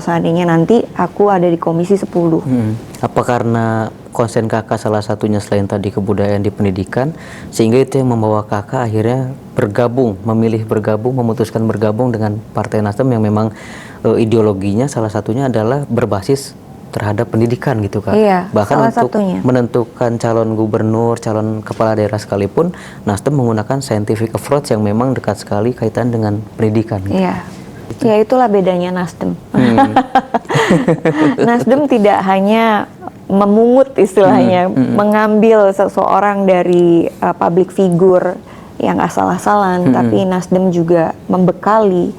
kalau seandainya nanti aku ada di Komisi 10. Apa karena konsen kakak salah satunya selain tadi kebudayaan di pendidikan, sehingga itu yang membawa kakak akhirnya memutuskan bergabung dengan Partai Nasdem yang memang ideologinya salah satunya adalah berbasis terhadap pendidikan gitu Kak. Iya, Bahkan salah untuk satunya. menentukan calon gubernur, calon kepala daerah sekalipun, Nasdem menggunakan scientific approach yang memang dekat sekali kaitan dengan pendidikan gitu. Iya. Ya itulah bedanya Nasdem. Nasdem tidak hanya memungut istilahnya, mengambil seseorang dari public figure yang asal-asalan, tapi Nasdem juga membekali,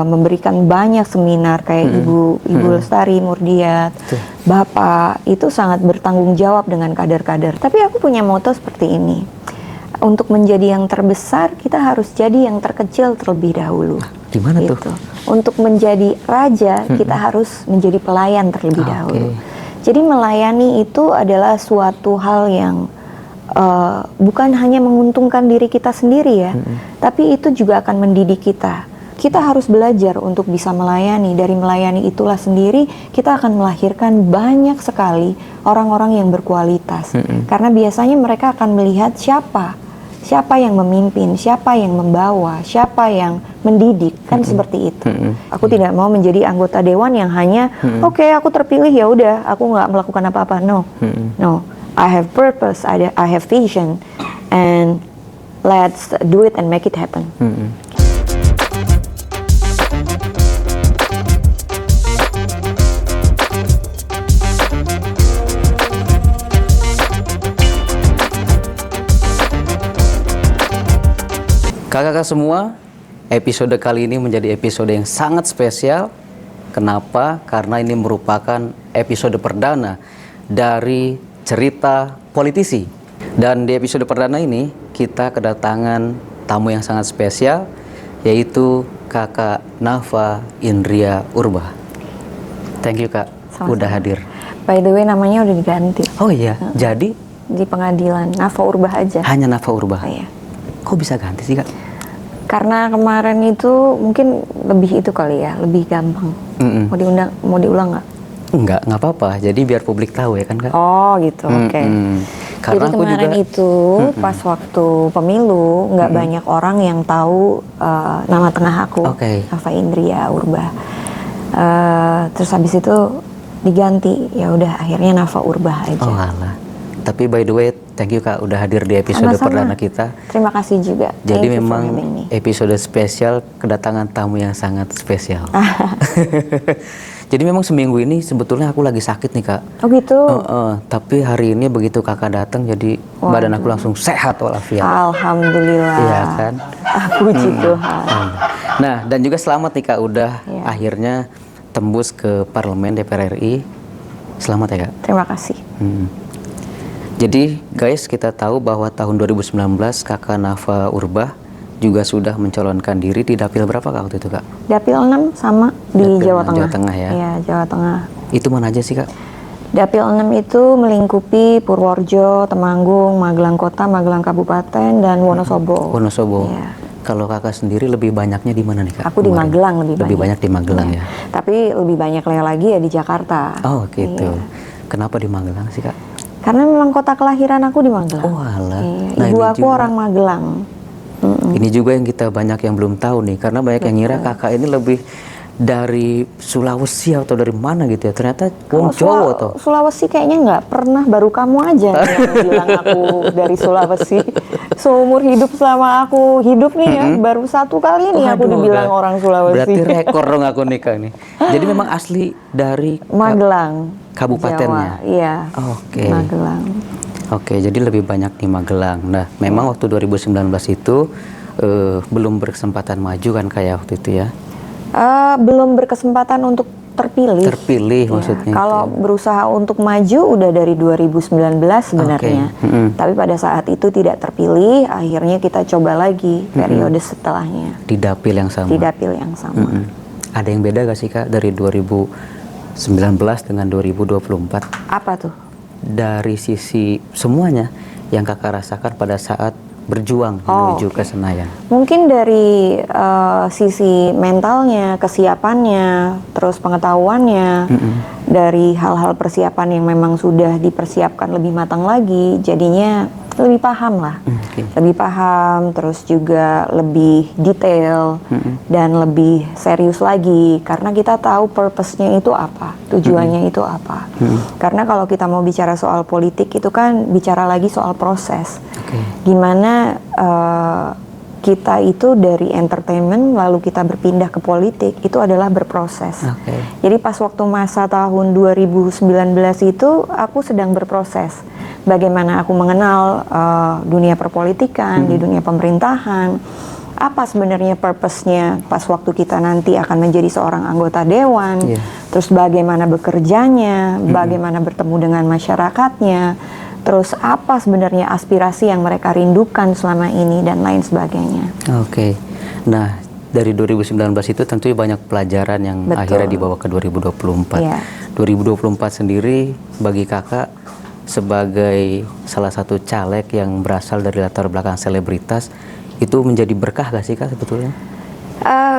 memberikan banyak seminar kayak Ibu Lestari Murdiat, Bapak itu sangat bertanggung jawab dengan kader-kader. Tapi aku punya moto seperti ini, untuk menjadi yang terbesar kita harus jadi yang terkecil terlebih dahulu. Gimana tuh? Untuk menjadi raja kita harus menjadi pelayan terlebih dahulu. Jadi melayani itu adalah suatu hal yang bukan hanya menguntungkan diri kita sendiri ya, tapi itu juga akan mendidik kita. Kita harus belajar untuk bisa melayani. Dari melayani itulah sendiri kita akan melahirkan banyak sekali orang-orang yang berkualitas. Karena biasanya mereka akan melihat siapa yang memimpin, siapa yang membawa, siapa yang mendidik, kan seperti itu. Aku tidak mau menjadi anggota dewan yang hanya oke, aku terpilih ya udah, aku nggak melakukan apa-apa. No, I have purpose, I have vision, and let's do it and make it happen. Kakak-kakak semua, episode kali ini menjadi episode yang sangat spesial. Kenapa? Karena ini merupakan episode perdana dari cerita politisi. Dan di episode perdana ini, kita kedatangan tamu yang sangat spesial, yaitu Kakak Nafa Indria Urbah. Thank you Kak, udah hadir. By the way, namanya udah diganti. Oh iya, jadi? Di pengadilan, Nafa Urbah aja. Hanya Nafa Urbah? Iya. Kok bisa ganti sih Kak? Karena kemarin itu mungkin lebih itu kali ya, lebih gampang. Mau diulang nggak? Nggak apa-apa. Jadi biar publik tahu ya kan Kak? Oh gitu, oke. Jadi kemarin itu pas waktu pemilu nggak banyak orang yang tahu nama tengah aku, Nafa Indria Urbah. Terus habis itu diganti, ya udah akhirnya Nafa Urbah aja. Oh alah. Tapi by the way, thank you Kak udah hadir di episode perdana kita. Terima kasih juga. Jadi memang episode spesial, kedatangan tamu yang sangat spesial. Jadi memang seminggu ini sebetulnya aku lagi sakit nih Kak. Oh gitu? Tapi hari ini begitu Kakak datang, jadi badan aku langsung sehat walafiat. Alhamdulillah. Iya kan? Puji Tuhan. Nah, dan juga selamat nih Kak, udah akhirnya tembus ke Parlemen DPR RI. Selamat ya Kak. Terima kasih. Jadi guys, kita tahu bahwa tahun 2019 Kakak Nafa Urbah juga sudah mencalonkan diri di Dapil berapa Kak waktu itu Kak? Dapil 6 sama di Jawa Tengah. Jawa Tengah ya? Iya, Jawa Tengah. Itu mana aja sih Kak? Dapil 6 itu melingkupi Purworejo, Temanggung, Magelang Kota, Magelang Kabupaten, dan Wonosobo. Wonosobo. Iya. Kalau Kakak sendiri lebih banyaknya di mana nih Kak? Aku di Magelang lebih banyak di Magelang ya. Tapi lebih banyak lagi ya di Jakarta. Oh gitu. Iya. Kenapa di Magelang sih Kak? Karena memang kota kelahiran aku di Magelang. Oh alah. Iya. Ibu aku juga orang Magelang. Ini juga yang kita banyak yang belum tahu nih, karena banyak yang ngira Kakak ini lebih dari Sulawesi atau dari mana gitu ya. Ternyata wong Jawa toh. Sulawesi kayaknya nggak pernah, baru kamu aja yang bilang aku dari Sulawesi. Seumur hidup selama aku hidup nih ya, baru satu kali nih aku dibilang orang Sulawesi. Berarti rekor dong aku nikah nih. Jadi memang asli dari Magelang. Kabupatennya. Jawa, iya. Oke. Magelang. Oke, jadi lebih banyak di Magelang. Nah, memang waktu 2019 itu belum berkesempatan maju kan kayak waktu itu ya? Belum berkesempatan untuk terpilih. Terpilih maksudnya. Kalau berusaha untuk maju udah dari 2019 sebenarnya. Tapi pada saat itu tidak terpilih, akhirnya kita coba lagi periode setelahnya. Di dapil yang sama. Di dapil yang sama. Ada yang beda gak sih Kak dari 2019 dengan 2024? Apa tuh? Dari sisi semuanya yang Kakak rasakan pada saat berjuang menuju ke Senayan? Mungkin dari sisi mentalnya, kesiapannya, terus pengetahuannya, dari hal-hal persiapan yang memang sudah dipersiapkan lebih matang lagi, jadinya lebih paham lah, lebih paham, terus juga lebih detail dan lebih serius lagi, karena kita tahu purpose-nya itu apa, tujuannya itu apa. Karena kalau kita mau bicara soal politik itu kan bicara lagi soal proses, gimana kita itu dari entertainment lalu kita berpindah ke politik itu adalah berproses. Jadi pas waktu masa tahun 2019 itu aku sedang berproses. Bagaimana aku mengenal dunia perpolitikan, di dunia pemerintahan, apa sebenarnya purpose-nya pas waktu kita nanti akan menjadi seorang anggota dewan, terus bagaimana bekerjanya, bagaimana bertemu dengan masyarakatnya, terus apa sebenarnya aspirasi yang mereka rindukan selama ini dan lain sebagainya. Nah dari 2019 itu tentunya banyak pelajaran yang akhirnya dibawa ke 2024. 2024 sendiri bagi kakak sebagai salah satu caleg yang berasal dari latar belakang selebritas, itu menjadi berkah gak sih kak sebetulnya?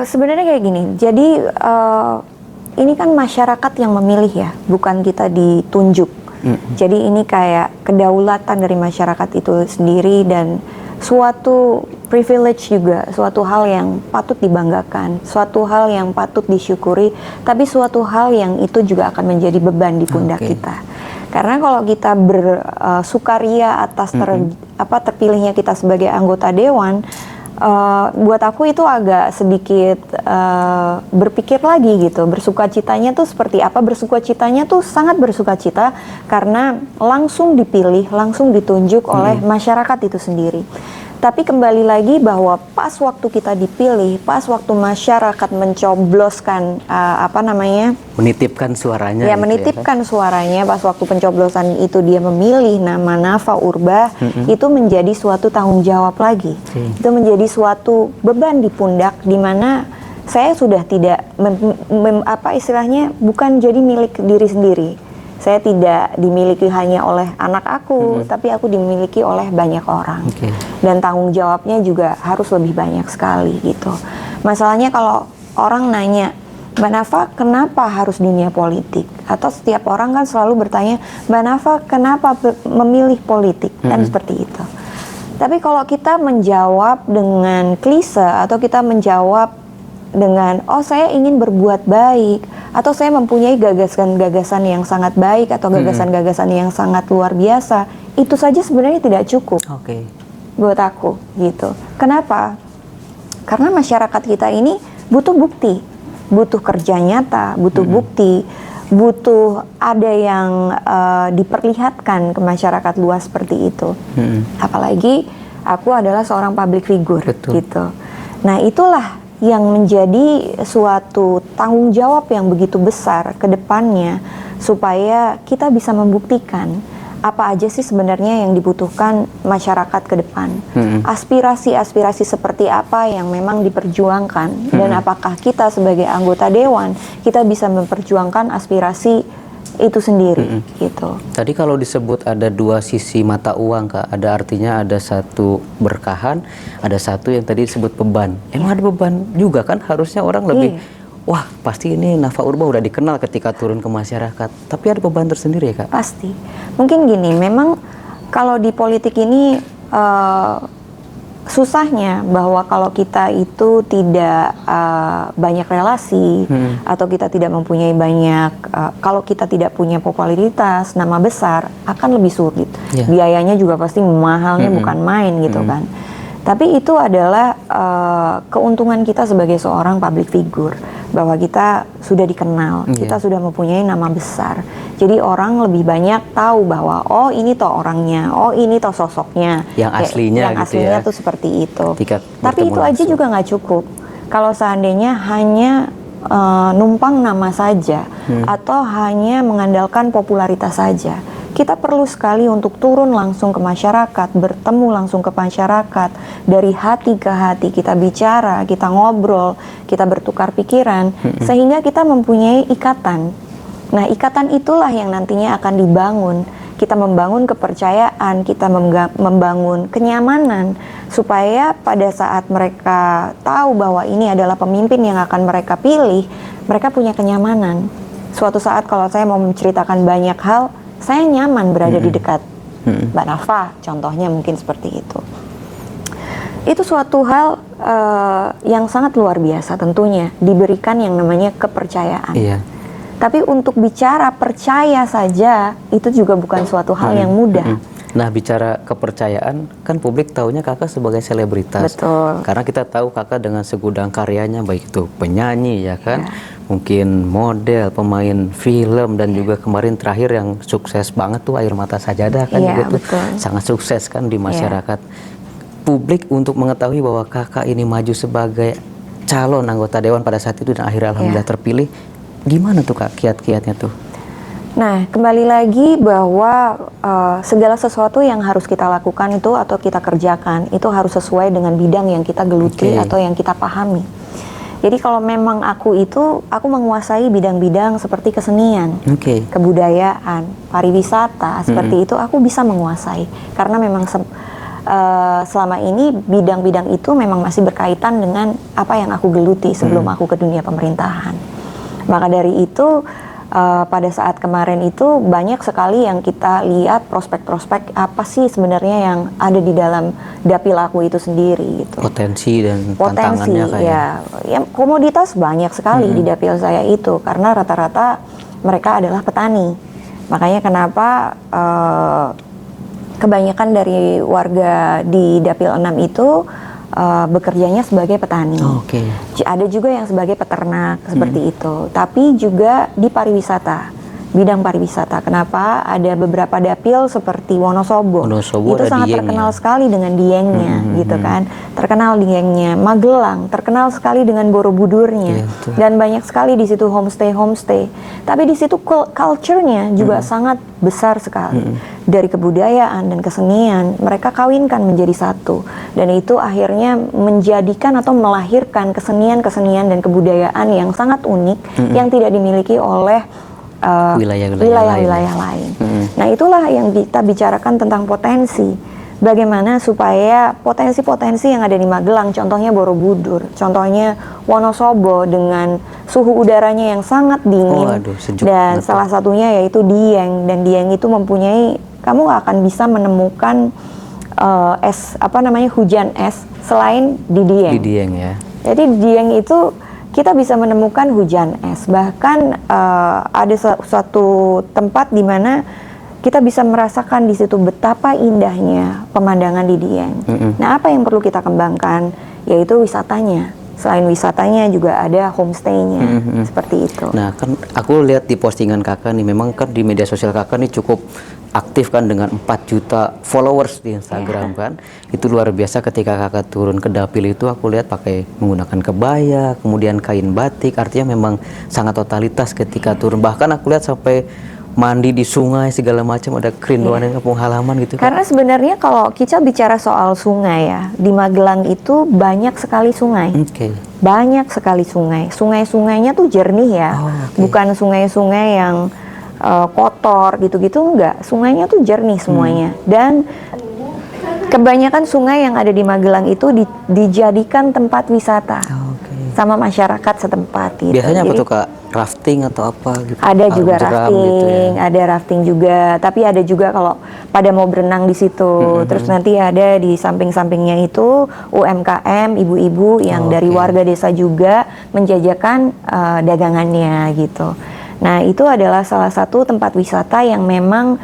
Sebenarnya kayak gini, jadi ini kan masyarakat yang memilih ya, bukan kita ditunjuk. Jadi ini kayak kedaulatan dari masyarakat itu sendiri dan suatu privilege juga, suatu hal yang patut dibanggakan, suatu hal yang patut disyukuri, tapi suatu hal yang itu juga akan menjadi beban di pundak kita. Karena kalau kita bersukaria atas terpilihnya kita sebagai anggota dewan, buat aku itu agak sedikit berpikir lagi gitu. Bersukacitanya tuh seperti apa? Bersukacitanya tuh sangat bersukacita karena langsung dipilih, langsung ditunjuk oleh masyarakat itu sendiri. Tapi kembali lagi bahwa pas waktu kita dipilih, pas waktu masyarakat mencobloskan menitipkan suaranya. Ya, menitipkan suaranya pas waktu pencoblosan itu dia memilih nama Nafa Urbah, itu menjadi suatu tanggung jawab lagi. Itu menjadi suatu beban di pundak di mana saya sudah tidak istilahnya bukan jadi milik diri sendiri. Saya tidak dimiliki hanya oleh anak aku, tapi aku dimiliki oleh banyak orang. Dan tanggung jawabnya juga harus lebih banyak sekali gitu. Masalahnya kalau orang nanya, Mbak Nafa kenapa harus dunia politik? Atau setiap orang kan selalu bertanya, Mbak Nafa kenapa memilih politik? Kan seperti itu. Tapi kalau kita menjawab dengan klise atau kita menjawab dengan saya ingin berbuat baik atau saya mempunyai gagasan-gagasan yang sangat baik atau gagasan-gagasan yang sangat luar biasa, itu saja sebenarnya tidak cukup buat aku gitu. Kenapa? Karena masyarakat kita ini butuh bukti, butuh kerja nyata, butuh bukti, butuh ada yang diperlihatkan ke masyarakat luas seperti itu. Apalagi aku adalah seorang public figure gitu. Nah itulah yang menjadi suatu tanggung jawab yang begitu besar ke depannya supaya kita bisa membuktikan apa aja sih sebenarnya yang dibutuhkan masyarakat ke depan. Aspirasi-aspirasi seperti apa yang memang diperjuangkan dan apakah kita sebagai anggota dewan kita bisa memperjuangkan aspirasi itu sendiri gitu. Tadi kalau disebut ada dua sisi mata uang kak, ada artinya ada satu berkahan, ada satu yang tadi disebut beban. Emang ada beban juga kan, harusnya orang lebih wah pasti ini Nafa Urbah udah dikenal ketika turun ke masyarakat, tapi ada beban tersendiri ya kak? Pasti. Mungkin gini, memang kalau di politik ini susahnya bahwa kalau kita itu tidak banyak relasi atau kita tidak mempunyai banyak, kalau kita tidak punya popularitas, nama besar, akan lebih sulit. Biayanya juga pasti mahalnya bukan main gitu kan. Tapi itu adalah keuntungan kita sebagai seorang public figure, bahwa kita sudah dikenal, kita sudah mempunyai nama besar. Jadi orang lebih banyak tahu bahwa oh ini toh orangnya, oh ini toh sosoknya. Yang aslinya yang gitu aslinya ya. tuh seperti itu. Tapi itu aja juga nggak cukup. Kalau seandainya hanya numpang nama saja atau hanya mengandalkan popularitas saja. Kita perlu sekali untuk turun langsung ke masyarakat, bertemu langsung ke masyarakat, dari hati ke hati kita bicara, kita ngobrol, kita bertukar pikiran, sehingga kita mempunyai ikatan. Nah, ikatan itulah yang nantinya akan dibangun. Kita membangun kepercayaan, kita membangun kenyamanan supaya pada saat mereka tahu bahwa ini adalah pemimpin yang akan mereka pilih, mereka punya kenyamanan. Suatu saat kalau saya mau menceritakan banyak hal, saya nyaman berada di dekat Mbak Nafa, contohnya mungkin seperti itu. Itu suatu hal yang sangat luar biasa tentunya, diberikan yang namanya kepercayaan. Iya. Tapi untuk bicara percaya saja, itu juga bukan suatu hal yang mudah. Nah, bicara kepercayaan, kan publik taunya kakak sebagai selebritas. Betul. Karena kita tahu kakak dengan segudang karyanya, baik itu penyanyi ya kan, mungkin model, pemain film, dan juga kemarin terakhir yang sukses banget tuh Air Mata Sajadah kan, Iya, juga tuh betul. sangat sukses kan di masyarakat. Publik untuk mengetahui bahwa kakak ini maju sebagai calon anggota dewan pada saat itu dan akhirnya alhamdulillah terpilih, gimana tuh kak kiat-kiatnya tuh? Nah, kembali lagi bahwa segala sesuatu yang harus kita lakukan itu atau kita kerjakan itu harus sesuai dengan bidang yang kita geluti atau yang kita pahami. Jadi kalau memang aku menguasai bidang-bidang seperti kesenian, kebudayaan, pariwisata, seperti itu aku bisa menguasai. Karena memang selama ini bidang-bidang itu memang masih berkaitan dengan apa yang aku geluti sebelum aku ke dunia pemerintahan. Maka dari itu pada saat kemarin itu banyak sekali yang kita lihat prospek-prospek apa sih sebenarnya yang ada di dalam dapil aku itu sendiri gitu. Potensi dan tantangannya ya komoditas banyak sekali di dapil saya itu karena rata-rata mereka adalah petani. Makanya kenapa kebanyakan dari warga di dapil 6 itu bekerjanya sebagai petani. Ada juga yang sebagai peternak seperti itu. Tapi juga di pariwisata, bidang pariwisata. Kenapa? Ada beberapa dapil seperti Wonosobo itu sangat terkenal sekali dengan diengnya, gitu kan. Terkenal diengnya. Magelang terkenal sekali dengan Borobudurnya. Dan banyak sekali di situ homestay. Tapi di situ culture-nya juga sangat besar sekali. Dari kebudayaan dan kesenian, mereka kawinkan menjadi satu. Dan itu akhirnya menjadikan atau melahirkan kesenian-kesenian dan kebudayaan yang sangat unik yang tidak dimiliki oleh wilayah-wilayah lain. Nah, itulah yang kita bicarakan tentang potensi. Bagaimana supaya potensi-potensi yang ada di Magelang, contohnya Borobudur, contohnya Wonosobo dengan suhu udaranya yang sangat dingin, dan salah satunya yaitu Dieng, dan Dieng itu mempunyai, kamu gak akan bisa menemukan hujan es selain di Dieng. Di Dieng ya. Jadi di Dieng itu kita bisa menemukan hujan es. Bahkan ada suatu tempat di mana kita bisa merasakan di situ betapa indahnya pemandangan di Dieng. Nah, apa yang perlu kita kembangkan? Yaitu wisatanya. Selain wisatanya juga ada homestay-nya, seperti itu. Nah, kan aku lihat di postingan kakak nih, memang kan di media sosial kakak nih cukup aktif kan dengan 4 juta followers di Instagram kan. Itu luar biasa ketika kakak turun ke dapil itu aku lihat pakai menggunakan kebaya, kemudian kain batik, artinya memang sangat totalitas ketika turun. Bahkan aku lihat sampai mandi di sungai segala macam, ada kerinduan dan kampung halaman gitu kan. Karena sebenarnya kalau kita bicara soal sungai ya, di Magelang itu banyak sekali sungai. Banyak sekali sungai. Sungai-sungainya tuh jernih ya. Bukan sungai-sungai yang kotor gitu-gitu, enggak. Sungainya tuh jernih semuanya. Dan kebanyakan sungai yang ada di Magelang itu dijadikan tempat wisata sama masyarakat setempat gitu. Biasanya apa tuh kak? Rafting atau apa gitu? Ada juga rafting, gitu ya. ada rafting juga. Tapi ada juga kalau pada mau berenang di situ. Terus nanti ada di samping-sampingnya itu UMKM, ibu-ibu yang dari warga desa juga menjajakan dagangannya gitu. Nah, itu adalah salah satu tempat wisata yang memang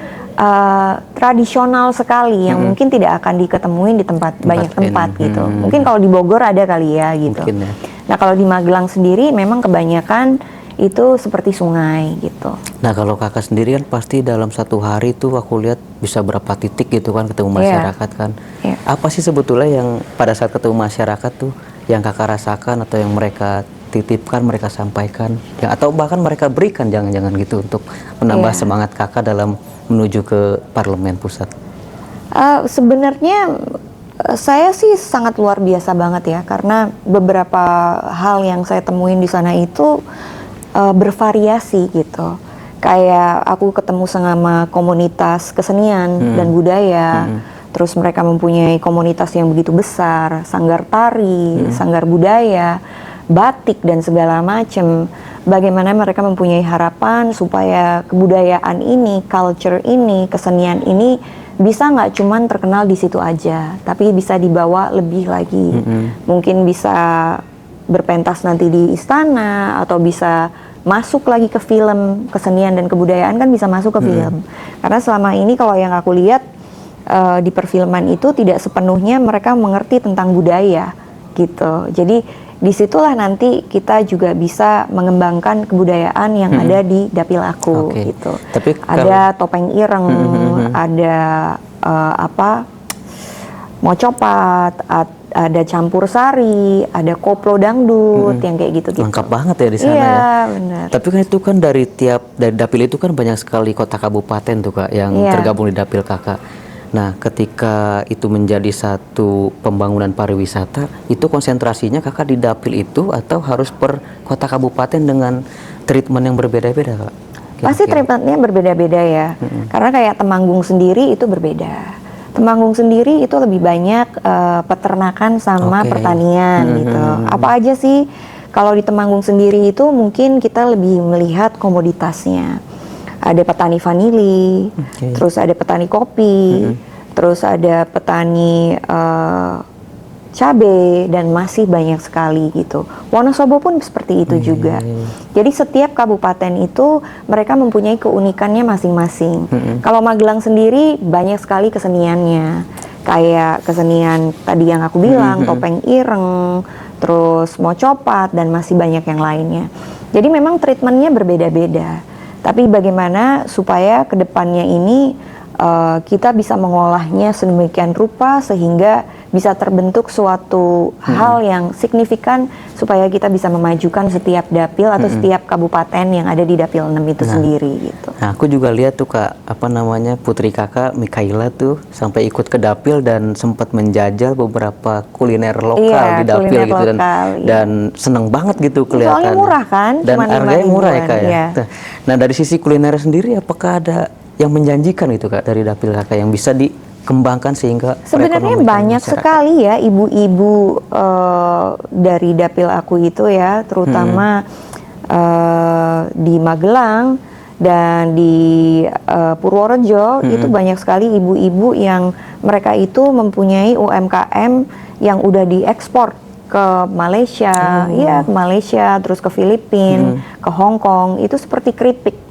tradisional sekali, yang mungkin tidak akan diketemuin di banyak tempat gitu. Mungkin kalau di Bogor ada kali ya gitu. Nah, kalau di Magelang sendiri memang kebanyakan itu seperti sungai gitu. Nah, kalau kakak sendiri kan pasti dalam satu hari tuh aku lihat bisa berapa titik gitu kan ketemu masyarakat kan. Apa sih sebetulnya yang pada saat ketemu masyarakat tuh yang kakak rasakan atau yang mereka titipkan, mereka sampaikan, ya, atau bahkan mereka berikan jangan-jangan gitu untuk menambah semangat kakak dalam menuju ke parlemen pusat? Sebenarnya saya sih sangat luar biasa banget ya, karena beberapa hal yang saya temuin di sana itu bervariasi gitu. Kayak aku ketemu sama komunitas kesenian dan budaya, terus mereka mempunyai komunitas yang begitu besar, sanggar tari, sanggar budaya, batik dan segala macam. Bagaimana mereka mempunyai harapan supaya kebudayaan ini, culture ini, kesenian ini bisa nggak cuman terkenal di situ aja, tapi bisa dibawa lebih lagi. Mungkin bisa berpentas nanti di istana, atau bisa masuk lagi ke film, kesenian dan kebudayaan kan bisa masuk ke film. Karena selama ini kalau yang aku lihat di perfilman itu tidak sepenuhnya mereka mengerti tentang budaya gitu. Jadi disitulah nanti kita juga bisa mengembangkan kebudayaan yang ada di dapil aku gitu. Tapi ada topeng ireng, ada mocopat, ada campur sari, ada koplo dangdut yang kayak gitu-gitu. Lengkap banget ya di sana iya, ya. Benar. Tapi kan itu kan dari dapil itu kan banyak sekali kota kabupaten tuh Kak yang tergabung di dapil Kakak. Nah, ketika itu menjadi satu pembangunan pariwisata, itu konsentrasinya Kakak di dapil itu atau harus per kota kabupaten dengan treatment yang berbeda-beda Kak? Pasti treatmentnya berbeda-beda ya. Karena kayak Temanggung sendiri itu berbeda. Temanggung sendiri itu lebih banyak peternakan sama pertanian gitu. Apa aja sih kalau di Temanggung sendiri itu mungkin kita lebih melihat komoditasnya. Ada petani vanili, terus ada petani kopi, terus ada petani cabai, dan masih banyak sekali gitu. Wonosobo pun seperti itu juga. Jadi setiap kabupaten itu mereka mempunyai keunikannya masing-masing. Kalau Magelang sendiri banyak sekali keseniannya. Kayak kesenian tadi yang aku bilang, topeng ireng, terus mocopat, dan masih banyak yang lainnya. Jadi memang treatmentnya berbeda-beda. Tapi bagaimana supaya kedepannya ini kita bisa mengolahnya sedemikian rupa sehingga bisa terbentuk suatu hal yang signifikan supaya kita bisa memajukan setiap dapil atau setiap kabupaten yang ada di dapil 6 itu sendiri gitu. Nah, aku juga lihat tuh Kak, putri Kakak Mikaela tuh sampai ikut ke dapil dan sempat menjajal beberapa kuliner lokal di dapil gitu lokal, dan seneng banget gitu kelihatan. Soalnya murah kan? Dan harganya murah ya Kak ya. Nah, dari sisi kuliner sendiri apakah ada yang menjanjikan itu Kak dari dapil Kakak yang bisa dikembangkan sehingga sebenarnya banyak sekali ya ibu-ibu dari dapil aku itu ya, terutama di Magelang dan di Purworejo itu banyak sekali ibu-ibu yang mereka itu mempunyai UMKM yang udah diekspor ke Malaysia, ke Malaysia, terus ke Filipina, ke Hong Kong, itu seperti keripik.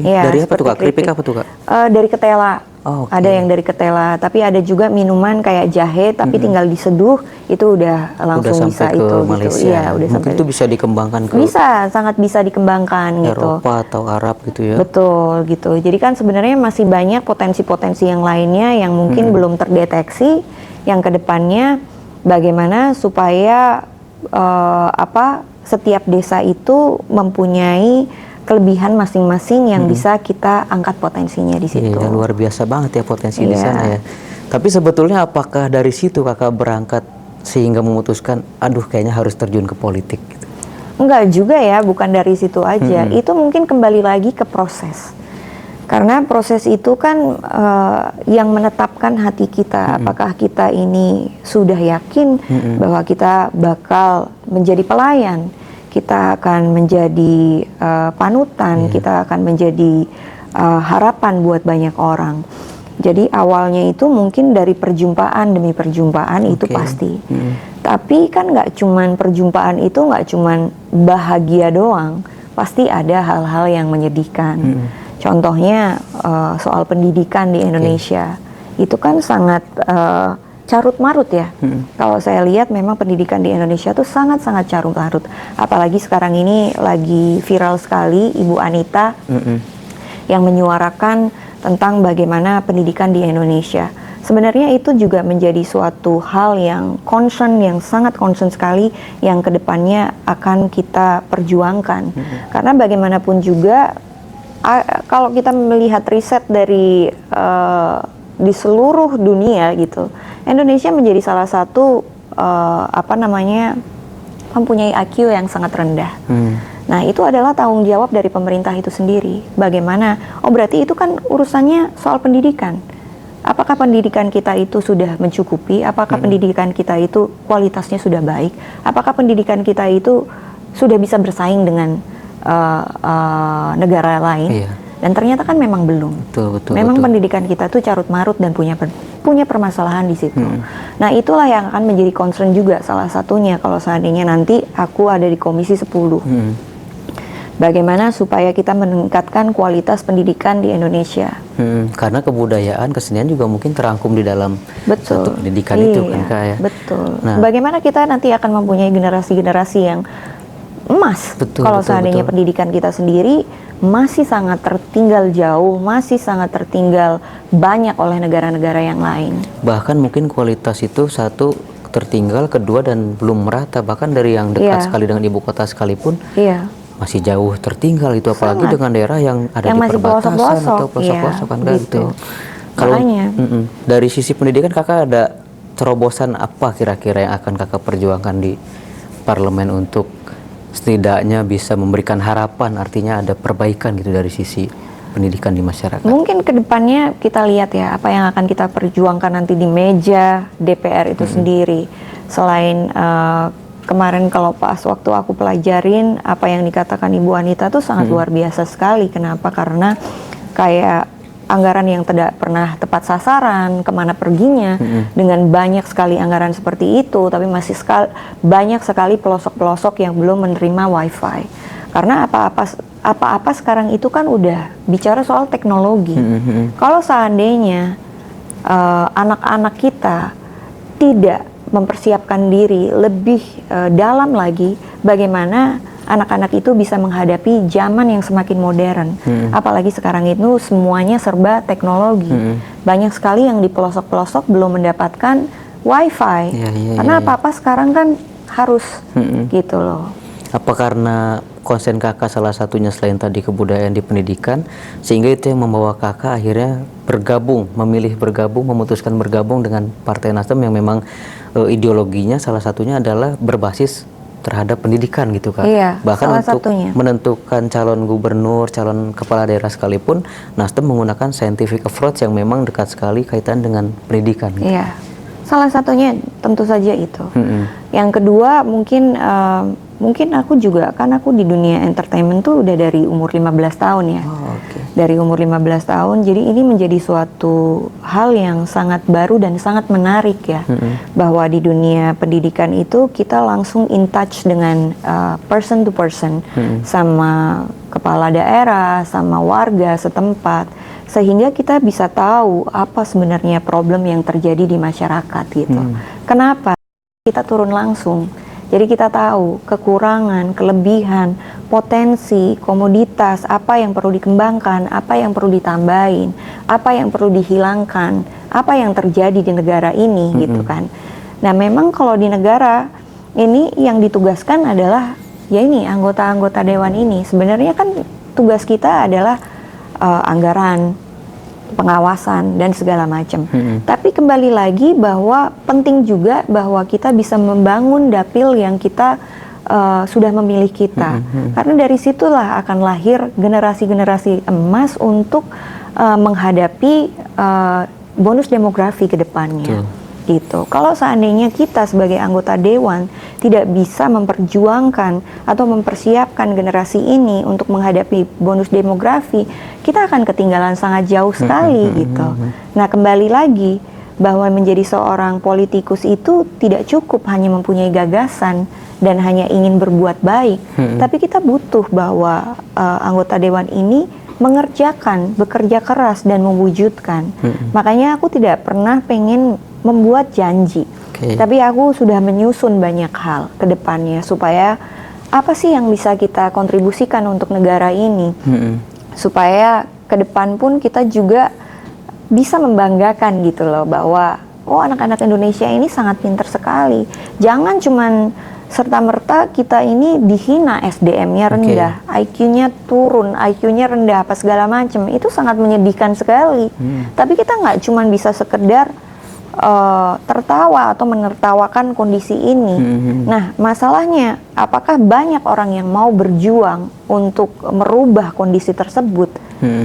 Ya, dari apa tuh Kak? Keripik apa tuh Kak? Dari ketela. Ada yang dari ketela, tapi ada juga minuman kayak jahe, tapi tinggal diseduh itu udah langsung bisa ke itu Malaysia. gitu. Iya, udah mungkin itu bisa dikembangkan ke sangat bisa dikembangkan gitu. Eropa atau Arab gitu ya. Betul gitu. Jadi kan sebenarnya masih banyak potensi-potensi yang lainnya yang mungkin belum terdeteksi, yang kedepannya bagaimana supaya setiap desa itu mempunyai kelebihan masing-masing yang bisa kita angkat potensinya di situ. Iya, luar biasa banget ya potensi di sana ya. Tapi sebetulnya apakah dari situ Kakak berangkat sehingga memutuskan, aduh kayaknya harus terjun ke politik gitu? Enggak juga ya, bukan dari situ aja. Itu mungkin kembali lagi ke proses. Karena proses itu kan yang menetapkan hati kita. Apakah kita ini sudah yakin bahwa kita bakal menjadi pelayan, kita akan menjadi panutan, kita akan menjadi harapan buat banyak orang. Jadi awalnya itu mungkin dari perjumpaan demi perjumpaan itu pasti. Tapi kan nggak cuman perjumpaan itu nggak cuman bahagia doang, pasti ada hal-hal yang menyedihkan. Contohnya soal pendidikan di Indonesia itu kan sangat carut marut ya. Kalau saya lihat memang pendidikan di Indonesia tuh sangat-sangat carut marut. Apalagi sekarang ini lagi viral sekali Ibu Anita yang menyuarakan tentang bagaimana pendidikan di Indonesia. Sebenarnya itu juga menjadi suatu hal yang sangat concern sekali yang kedepannya akan kita perjuangkan. Karena bagaimanapun juga kalau kita melihat riset dari di seluruh dunia gitu, Indonesia menjadi salah satu mempunyai IQ yang sangat rendah. Nah, itu adalah tanggung jawab dari pemerintah itu sendiri. Bagaimana? Berarti itu kan urusannya soal pendidikan. Apakah pendidikan kita itu sudah mencukupi? Apakah pendidikan kita itu kualitasnya sudah baik? Apakah pendidikan kita itu sudah bisa bersaing dengan negara lain? Iya. Dan ternyata kan memang belum. Betul. Memang pendidikan kita tuh carut marut dan punya permasalahan di situ. Nah, itulah yang akan menjadi concern juga salah satunya kalau seandainya nanti aku ada di Komisi 10. Bagaimana supaya kita meningkatkan kualitas pendidikan di Indonesia? Karena kebudayaan, kesenian juga mungkin terangkum di dalam Betul. satu pendidikan itu kan Kak ya. Betul. Nah. Bagaimana kita nanti akan mempunyai generasi-generasi yang emas kalau seandainya pendidikan kita sendiri masih sangat tertinggal jauh, masih sangat tertinggal banyak oleh negara-negara yang lain. Bahkan mungkin kualitas itu satu tertinggal, kedua dan belum merata, bahkan dari yang dekat sekali dengan ibu kota sekalipun. Masih jauh tertinggal itu, apalagi dengan daerah yang ada yang di masih perbatasan pelosok-pelosok. atau pelosok-pelosok kan gitu. Kalau Makanya. Dari sisi pendidikan Kakak ada terobosan apa kira-kira yang akan Kakak perjuangkan di parlemen untuk setidaknya bisa memberikan harapan, artinya ada perbaikan gitu dari sisi pendidikan di masyarakat? Mungkin kedepannya kita lihat ya apa yang akan kita perjuangkan nanti di meja DPR itu sendiri. Selain kemarin kalau pas waktu aku pelajarin apa yang dikatakan Ibu Anita tuh sangat luar biasa sekali. Kenapa? Karena kayak anggaran yang tidak pernah tepat sasaran, kemana perginya, dengan banyak sekali anggaran seperti itu, tapi masih banyak sekali pelosok-pelosok yang belum menerima wifi. Karena apa-apa sekarang itu kan udah bicara soal teknologi. Kalau seandainya anak-anak kita tidak mempersiapkan diri lebih dalam lagi, bagaimana anak-anak itu bisa menghadapi zaman yang semakin modern. Apalagi sekarang itu semuanya serba teknologi. Banyak sekali yang di pelosok-pelosok belum mendapatkan wifi. Karena apa-apa sekarang kan harus gitu loh. Apa karena konsen Kakak salah satunya selain tadi kebudayaan di pendidikan, sehingga itu yang membawa Kakak akhirnya memutuskan bergabung dengan Partai Nasdem yang memang ideologinya salah satunya adalah berbasis terhadap pendidikan gitu Kak. Bahkan untuk menentukan calon gubernur, calon kepala daerah sekalipun, Nasdem menggunakan scientific approach yang memang dekat sekali kaitan dengan pendidikan gitu. Salah satunya tentu saja itu. Yang kedua mungkin aku juga, kan aku di dunia entertainment tuh udah dari umur 15 tahun ya. Dari umur 15 tahun, jadi ini menjadi suatu hal yang sangat baru dan sangat menarik ya. Bahwa di dunia pendidikan itu kita langsung in touch dengan person to person, sama kepala daerah, sama warga setempat, sehingga kita bisa tahu apa sebenarnya problem yang terjadi di masyarakat gitu. Kenapa? Kita turun langsung. Jadi kita tahu kekurangan, kelebihan, potensi, komoditas, apa yang perlu dikembangkan, apa yang perlu ditambahin, apa yang perlu dihilangkan, apa yang terjadi di negara ini gitu kan. Nah, memang kalau di negara ini yang ditugaskan adalah ya ini anggota-anggota dewan ini. Sebenarnya kan tugas kita adalah anggaran, pengawasan dan segala macam. Tapi kembali lagi bahwa penting juga bahwa kita bisa membangun dapil yang kita sudah memilih kita. Karena dari situlah akan lahir generasi-generasi emas untuk menghadapi bonus demografi ke depannya. Gitu. Kalau seandainya kita sebagai anggota dewan tidak bisa memperjuangkan atau mempersiapkan generasi ini untuk menghadapi bonus demografi, kita akan ketinggalan sangat jauh sekali gitu. Nah, kembali lagi bahwa menjadi seorang politikus itu tidak cukup hanya mempunyai gagasan dan hanya ingin berbuat baik, tapi kita butuh bahwa anggota dewan ini mengerjakan, bekerja keras dan mewujudkan. Makanya aku tidak pernah pengen membuat janji, tapi aku sudah menyusun banyak hal ke depannya supaya apa sih yang bisa kita kontribusikan untuk negara ini, supaya ke depan pun kita juga bisa membanggakan gitu loh bahwa oh anak-anak Indonesia ini sangat pintar sekali. Jangan cuman serta-merta kita ini dihina, SDM-nya rendah, IQ-nya turun, IQ-nya rendah, apa segala macam. Itu sangat menyedihkan sekali. Tapi kita nggak cuman bisa sekedar tertawa atau menertawakan kondisi ini. Nah, masalahnya apakah banyak orang yang mau berjuang untuk merubah kondisi tersebut?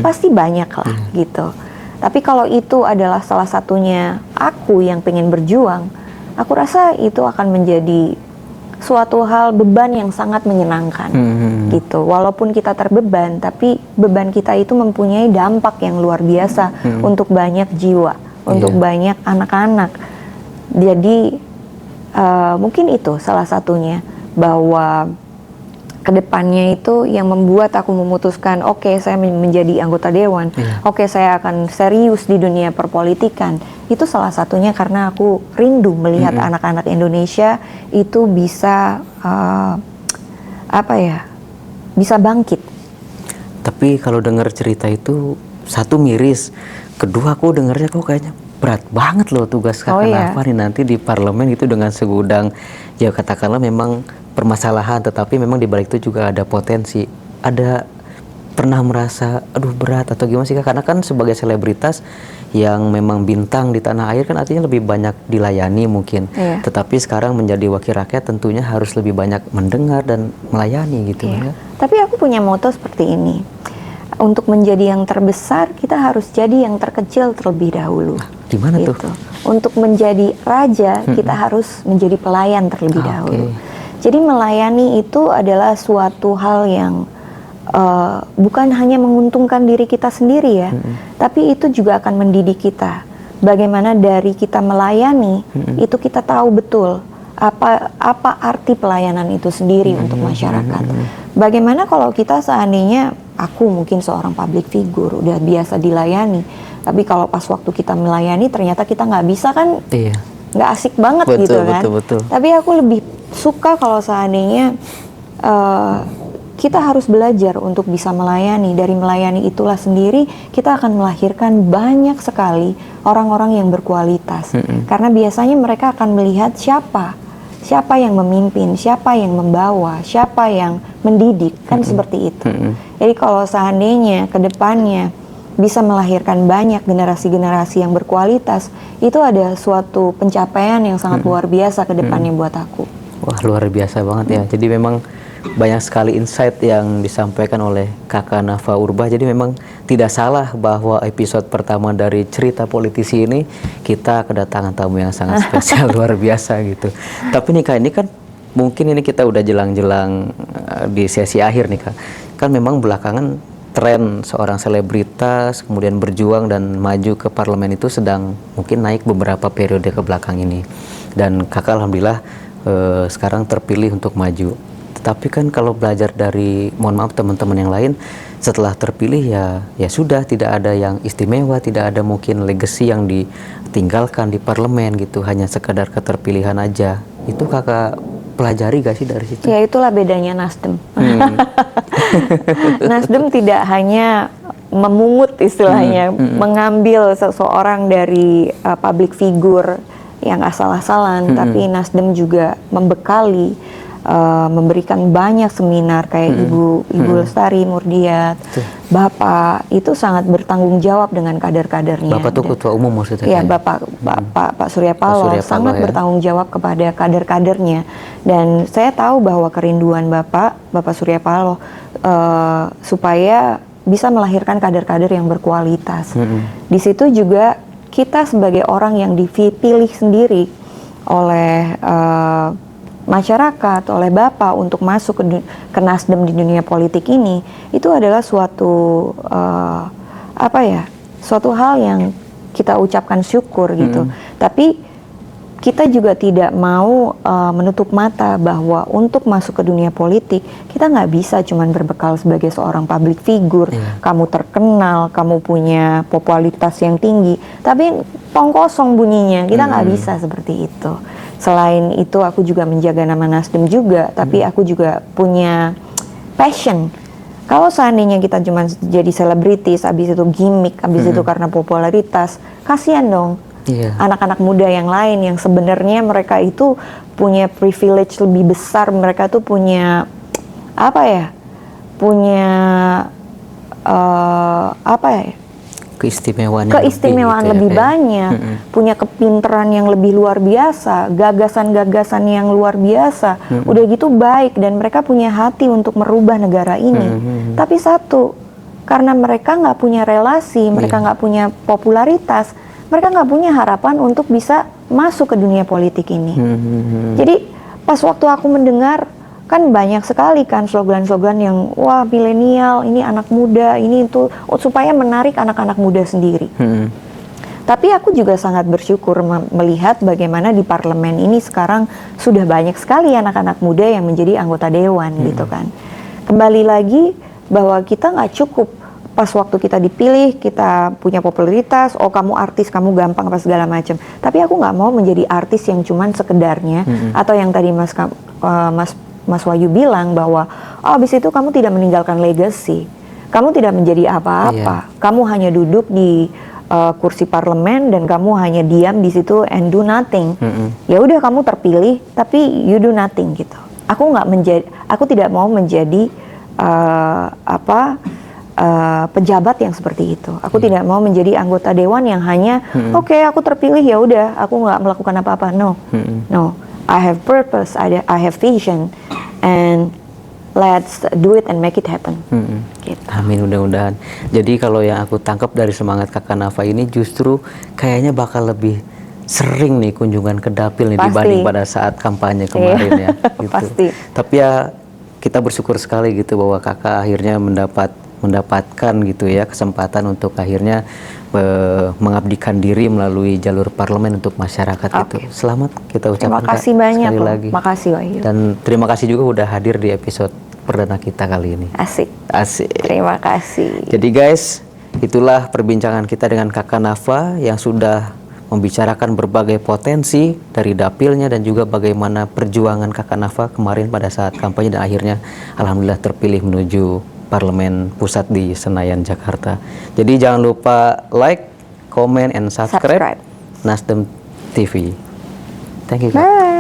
Pasti banyak lah gitu. Tapi kalau itu adalah salah satunya aku yang pengen berjuang, aku rasa itu akan menjadi suatu hal beban yang sangat menyenangkan gitu. Walaupun kita terbeban, tapi beban kita itu mempunyai dampak yang luar biasa untuk banyak jiwa, untuk banyak anak-anak. Jadi mungkin itu salah satunya, bahwa kedepannya itu yang membuat aku memutuskan, oke, saya menjadi anggota dewan, oke, saya akan serius di dunia perpolitikan. Itu salah satunya karena aku rindu melihat anak-anak Indonesia itu bisa bisa bangkit. Tapi kalau dengar cerita itu, satu miris, kedua aku dengarnya kok kayaknya berat banget loh tugas Kakak Nafa nih nanti di parlemen itu dengan segudang, ya katakanlah memang permasalahan, tetapi memang di balik itu juga ada potensi. Ada pernah merasa aduh berat atau gimana sih Kak? Karena kan sebagai selebritas yang memang bintang di tanah air kan artinya lebih banyak dilayani mungkin. Tetapi sekarang menjadi wakil rakyat tentunya harus lebih banyak mendengar dan melayani gitu ya. Tapi aku punya moto seperti ini. Untuk menjadi yang terbesar, kita harus jadi yang terkecil terlebih dahulu. Gimana gitu. tuh? Untuk menjadi raja, kita harus menjadi pelayan terlebih dahulu. Jadi melayani itu adalah suatu hal yang bukan hanya menguntungkan diri kita sendiri ya, tapi itu juga akan mendidik kita. Bagaimana dari kita melayani, itu kita tahu betul apa arti pelayanan itu sendiri untuk masyarakat. Bagaimana kalau kita seandainya, aku mungkin seorang public figure, udah biasa dilayani, tapi kalau pas waktu kita melayani ternyata kita nggak bisa kan, nggak asik banget gitu kan. Betul. Tapi aku lebih suka kalau seandainya kita harus belajar untuk bisa melayani. Dari melayani itulah sendiri kita akan melahirkan banyak sekali orang-orang yang berkualitas. Karena biasanya mereka akan melihat siapa yang memimpin, siapa yang membawa, siapa yang mendidik, kan seperti itu. Jadi kalau seandainya ke depannya bisa melahirkan banyak generasi-generasi yang berkualitas, itu ada suatu pencapaian yang sangat luar biasa ke depannya buat aku. Wah, luar biasa banget ya. Jadi memang banyak sekali insight yang disampaikan oleh Kakak Nafa Urbah. Jadi memang tidak salah bahwa episode pertama dari cerita politisi ini kita kedatangan tamu yang sangat spesial, luar biasa gitu. Tapi nih Kak, ini kan mungkin ini kita udah jelang-jelang di sesi akhir nih Kak. Kan memang belakangan tren seorang selebritas kemudian berjuang dan maju ke parlemen itu sedang mungkin naik beberapa periode ke belakang ini. Dan Kakak alhamdulillah sekarang terpilih untuk maju. Tetapi kan kalau belajar dari, mohon maaf teman-teman yang lain, setelah terpilih ya sudah, tidak ada yang istimewa, tidak ada mungkin legacy yang ditinggalkan di parlemen gitu, hanya sekadar keterpilihan aja. Itu Kakak pelajari gak sih dari situ? Ya itulah bedanya Nasdem. Nasdem tidak hanya memungut istilahnya, mengambil seseorang dari public figure yang asal-asalan, tapi Nasdem juga membekali, memberikan banyak seminar kayak Ibu Lestari Murdiat. Bapak itu sangat bertanggung jawab dengan kader-kadernya. Bapak tuh ketua umum maksudnya? Iya, Pak Surya Paloh sangat bertanggung jawab kepada kader-kadernya. Dan saya tahu bahwa kerinduan Bapak Surya Paloh supaya bisa melahirkan kader-kader yang berkualitas. Di situ juga kita sebagai orang yang dipilih sendiri oleh masyarakat, oleh Bapak untuk masuk ke Nasdem di dunia politik ini, itu adalah suatu suatu hal yang kita ucapkan syukur gitu. Tapi kita juga tidak mau menutup mata bahwa untuk masuk ke dunia politik kita nggak bisa cuman berbekal sebagai seorang public figure. Kamu terkenal, kamu punya popularitas yang tinggi, tapi tong kosong bunyinya, kita nggak bisa seperti itu. Selain itu aku juga menjaga nama Nasdem juga, tapi aku juga punya passion. Kalau seandainya kita cuma jadi selebritis, habis itu gimmick, habis itu karena popularitas, kasihan dong. Anak-anak muda yang lain yang sebenarnya mereka itu punya privilege lebih besar, mereka tuh punya keistimewaan lebih banyak, punya kepintaran yang lebih luar biasa, gagasan-gagasan yang luar biasa, udah gitu baik, dan mereka punya hati untuk merubah negara ini. Tapi satu, karena mereka nggak punya relasi, mereka nggak punya popularitas, mereka nggak punya harapan untuk bisa masuk ke dunia politik ini. Jadi pas waktu aku mendengar, kan banyak sekali kan slogan-slogan yang wah milenial, ini anak muda, ini itu, supaya menarik anak-anak muda sendiri. Tapi aku juga sangat bersyukur melihat bagaimana di parlemen ini sekarang sudah banyak sekali anak-anak muda yang menjadi anggota dewan gitu kan. Kembali lagi bahwa kita nggak cukup pas waktu kita dipilih, kita punya popularitas, oh kamu artis, kamu gampang apa segala macam. Tapi aku nggak mau menjadi artis yang cuman sekedarnya, atau yang tadi Mas Wahyu bilang bahwa habis itu kamu tidak meninggalkan legacy, kamu tidak menjadi apa-apa, kamu hanya duduk di kursi parlemen dan kamu hanya diam di situ and do nothing. Ya udah kamu terpilih tapi you do nothing gitu. Aku tidak mau menjadi pejabat yang seperti itu. Aku tidak mau menjadi anggota dewan yang hanya oke, aku terpilih ya udah aku nggak melakukan apa-apa. No, I have purpose, I have vision, and let's do it and make it happen. Gitu. Amin, mudah-mudahan. Jadi kalau yang aku tangkap dari semangat Kakak Nafa ini justru kayaknya bakal lebih sering nih kunjungan ke dapil nih dibanding pada saat kampanye kemarin ya. Gitu. Pasti. Tapi ya kita bersyukur sekali gitu bahwa Kakak akhirnya mendapatkan gitu ya kesempatan untuk akhirnya mengabdikan diri melalui jalur parlemen untuk masyarakat itu. Selamat kita ucapkan. Terima kasih banyak sekali lagi. Makasih Wahyu. Dan terima kasih juga udah hadir di episode perdana kita kali ini. Asik. Asik. Terima kasih. Jadi guys, itulah perbincangan kita dengan Kakak Nafa yang sudah membicarakan berbagai potensi dari dapilnya dan juga bagaimana perjuangan Kakak Nafa kemarin pada saat kampanye dan akhirnya alhamdulillah terpilih menuju Parlemen Pusat di Senayan, Jakarta. Jadi jangan lupa like, comment, and subscribe. Nasdem TV. Thank you. Bye.